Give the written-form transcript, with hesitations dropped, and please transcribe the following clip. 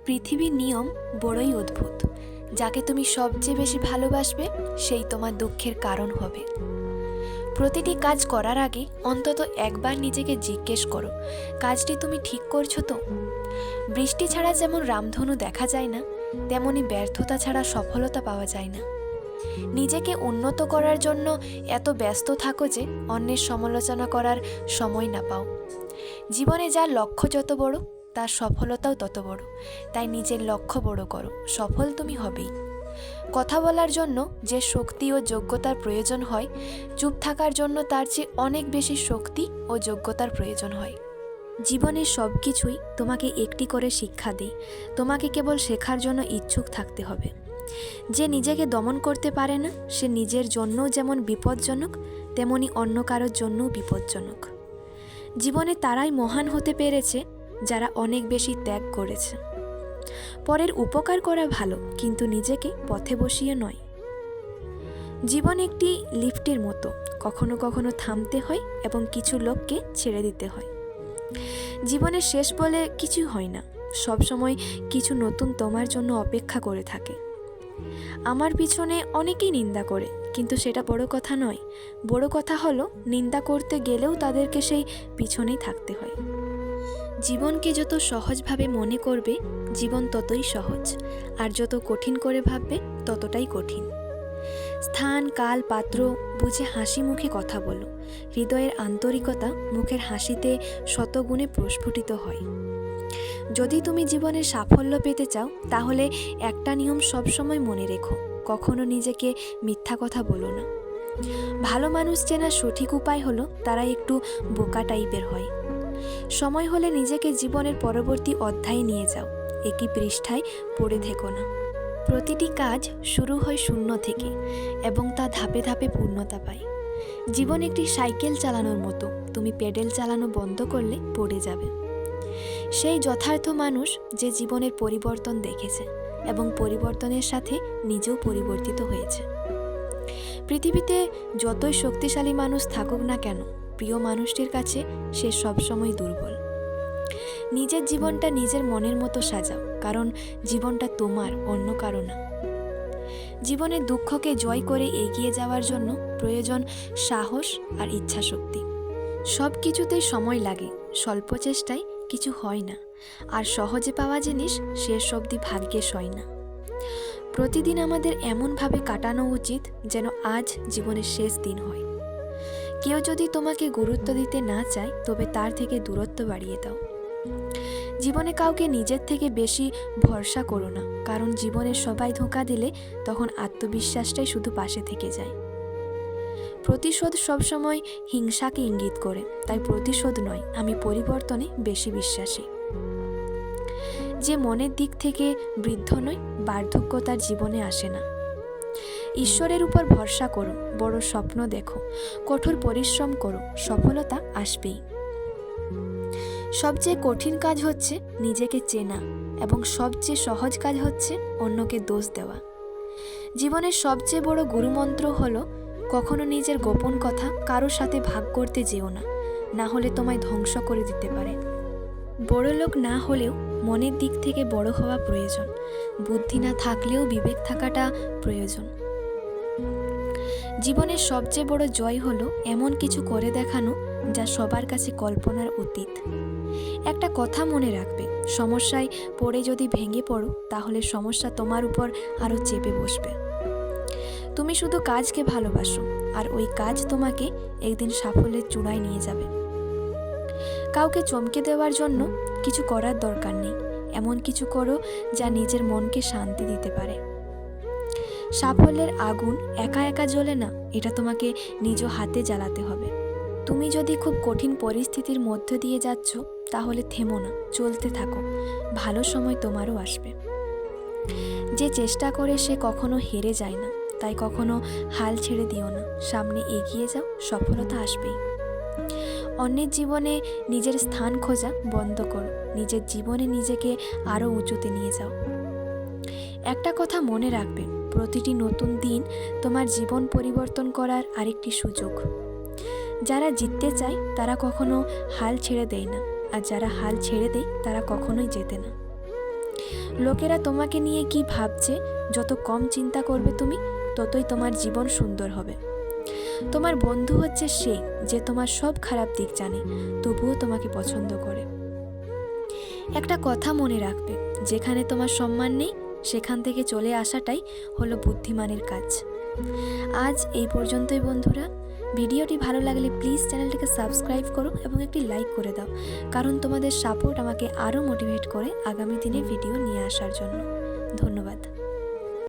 পৃথিবীর নিয়ম বড়ই অদ্ভুত। যাকে তুমি সবচেয়ে বেশি ভালোবাসবে সেই তোমার দুঃখের কারণ হবে। প্রতিটি কাজ করার আগে অন্তত একবার নিজেকে জিজ্ঞেস করো, কাজটি তুমি ঠিক করছো তো? বৃষ্টি ছাড়া যেমন রামধনু দেখা যায় না, তেমনি ব্যর্থতা ছাড়া সফলতা পাওয়া যায় না। নিজেকে উন্নত করার জন্য এত ব্যস্ত থাকো যে অন্যের সমালোচনা করার সময় না পাও। জীবনে যার লক্ষ্য যত বড়, তার সফলতাও তত বড়। তাই নিজের লক্ষ্য বড় করো, সফল তুমি হবেই। কথা বলার জন্য যে শক্তি ও যোগ্যতার প্রয়োজন হয়, চুপ থাকার জন্য তার চেয়ে অনেক বেশি শক্তি ও যোগ্যতার প্রয়োজন হয়। জীবনের সব কিছুই তোমাকে একটি করে শিক্ষা দেয়। তোমাকে কেবল শেখার জন্য ইচ্ছুক থাকতে হবে। যে নিজেকে দমন করতে পারে না, সে নিজের জন্যও যেমন বিপজ্জনক, তেমনি অন্য কারোর জন্যও বিপজ্জনক। জীবনে তারাই মহান হতে পেরেছে যারা অনেক বেশি ত্যাগ করেছে। পরের উপকার করা ভালো, কিন্তু নিজেকে পথে বসিয়ে নয়। জীবন একটি লিফটের মতো, কখনো কখনো থামতে হয় এবং কিছু লোককে ছেড়ে দিতে হয়। জীবনের শেষ বলে কিছু হয় না, সবসময় কিছু নতুন তোমার জন্য অপেক্ষা করে থাকে। আমার পিছনে অনেকেই নিন্দা করে, কিন্তু সেটা বড় কথা নয়। বড় কথা হলো নিন্দা করতে গেলেও তাদেরকে সেই পিছনেই থাকতে হয়। জীবনকে যত সহজভাবে মনে করবে, জীবন ততই সহজ, আর যত কঠিন করে ভাববে, ততটাই কঠিন। স্থান, কাল, পাত্র বুঝে হাসি মুখে কথা বলো। হৃদয়ের আন্তরিকতা মুখের হাসিতে শতগুণে প্রস্ফুটিত হয়। যদি তুমি জীবনে সাফল্য পেতে চাও, তাহলে একটা নিয়ম সবসময় মনে রেখো, কখনো নিজেকে মিথ্যা কথা বলো না। ভালো মানুষ চেনার সঠিক উপায় হলো তারা একটু বোকা টাইপের হয়। সময় হলে নিজেকে জীবনের পরবর্তী অধ্যায়ে নিয়ে যাও, একই পৃষ্ঠায় পড়ে থেকো না। প্রতিটি কাজ শুরু হয় শূন্য থেকে এবং তা ধাপে ধাপে পূর্ণতা পায়। জীবন একটি সাইকেল চালানোর মতো, তুমি পেডেল চালানো বন্ধ করলে পড়ে যাবে। সেই যথার্থ মানুষ যে জীবনের পরিবর্তন দেখেছে এবং পরিবর্তনের সাথে নিজেও পরিবর্তিত হয়েছে। পৃথিবীতে যতই শক্তিশালী মানুষ থাকুক না কেন, প্রিয় মানুষটির কাছে সে সবসময় দুর্বল। নিজের জীবনটা নিজের মনের মতো সাজাও, কারণ জীবনটা তোমার, অন্য কারো না। জীবনের দুঃখকে জয় করে এগিয়ে যাওয়ার জন্য প্রয়োজন সাহস আর ইচ্ছাশক্তি। সব কিছুতেই সময় লাগে, স্বল্প চেষ্টায় কিছু হয় না, আর সহজে পাওয়া জিনিস শেষ অবধি ভাগ্যে সয় না। প্রতিদিন আমাদের এমনভাবে কাটানো উচিত যেন আজ জীবনের শেষ দিন হয়। কেউ যদি তোমাকে গুরুত্ব দিতে না চায়, তবে তার থেকে দূরত্ব বাড়িয়ে দাও। জীবনে কাউকে নিজের থেকে বেশি ভরসা করো না, কারণ জীবনের সবাই ধোঁকা দিলে তখন আত্মবিশ্বাসটাই শুধু পাশে থেকে যায়। প্রতিশোধ সবসময় হিংসাকে ইঙ্গিত করে, তাই প্রতিশোধ নয়, আমি পরিবর্তনে বেশি বিশ্বাসী। যে মনের দিক থেকে বৃদ্ধ নয়, বার্ধক্য তার জীবনে আসে না। ঈশ্বরের উপর ভরসা করো, বড় স্বপ্ন দেখো, কঠোর পরিশ্রম করো, সফলতা আসবেই। সবচেয়ে কঠিন কাজ হচ্ছে নিজেকে চেনা, এবং সবচেয়ে সহজ কাজ হচ্ছে অন্যকে দোষ দেওয়া। জীবনের সবচেয়ে বড় গুরুমন্ত্র হলো, কখনো নিজের গোপন কথা কারোর সাথে ভাগ করতে যেও না, না হলে তোমায় ধ্বংস করে দিতে পারে। বড় লোক না হলেও মনের দিক থেকে বড় হওয়া প্রয়োজন। বুদ্ধি না থাকলেও বিবেক থাকাটা প্রয়োজন। জীবনের সবচেয়ে বড় জয় হলো এমন কিছু করে দেখানো যা সবার কাছে কল্পনার অতীত। একটা কথা মনে রাখবে, সমস্যায় পড়ে যদি ভেঙে পড়ো, তাহলে সমস্যা তোমার উপর আরও চেপে বসবে। তুমি শুধু কাজকে ভালোবাসো, আর ওই কাজ তোমাকে একদিন সাফল্যের চূড়ায় নিয়ে যাবে। কাউকে চমকে দেওয়ার জন্য কিছু করার দরকার নেই, এমন কিছু করো যা নিজের মনকে শান্তি দিতে পারে। সাফল্যের আগুন একা একা জ্বলে না, এটা তোমাকে নিজ হাতে জ্বালাতে হবে। তুমি যদি খুব কঠিন পরিস্থিতির মধ্য দিয়ে যাচ্ছ, তাহলে থেমো না, চলতে থাকো, ভালো সময় তোমারও আসবে। যে চেষ্টা করে সে কখনো হেরে যায় না, তাই কখনো হাল ছেড়ে দিও না, সামনে এগিয়ে যাও, সফলতা আসবেই। অন্যের জীবনে নিজের স্থান খোঁজা বন্ধ করো, নিজের জীবনে নিজেকে আরও উঁচুতে নিয়ে যাও। একটা কথা মনে রাখবে, প্রতিটি নতুন দিন তোমার জীবন পরিবর্তন করার আরেকটি সুযোগ। যারা জিততে চায় তারা কখনো হাল ছেড়ে দেয় না, আর যারা হাল ছেড়ে দেয় তারা কখনোই জেতে না। লোকেরা তোমাকে নিয়ে কি ভাবছে যত কম চিন্তা করবে তুমি, ততই তোমার জীবন সুন্দর হবে। তোমার বন্ধু হচ্ছে সে যে তোমার সব খারাপ দিক জানে, তবুও তোমাকে পছন্দ করে। একটা কথা মনে রাখবে, যেখানে তোমার সম্মান নেই সেখান থেকে চলে আসাটাই হলো বুদ্ধিমানের কাজ। আজ এই পর্যন্তই বন্ধুরা। ভিডিওটি ভালো লাগলে প্লিজ চ্যানেলটিকে সাবস্ক্রাইব করো এবং একটি লাইক করে দাও, কারণ তোমাদের সাপোর্ট আমাকে আরও মোটিভেট করে আগামী দিনে ভিডিও নিয়ে আসার জন্য। ধন্যবাদ।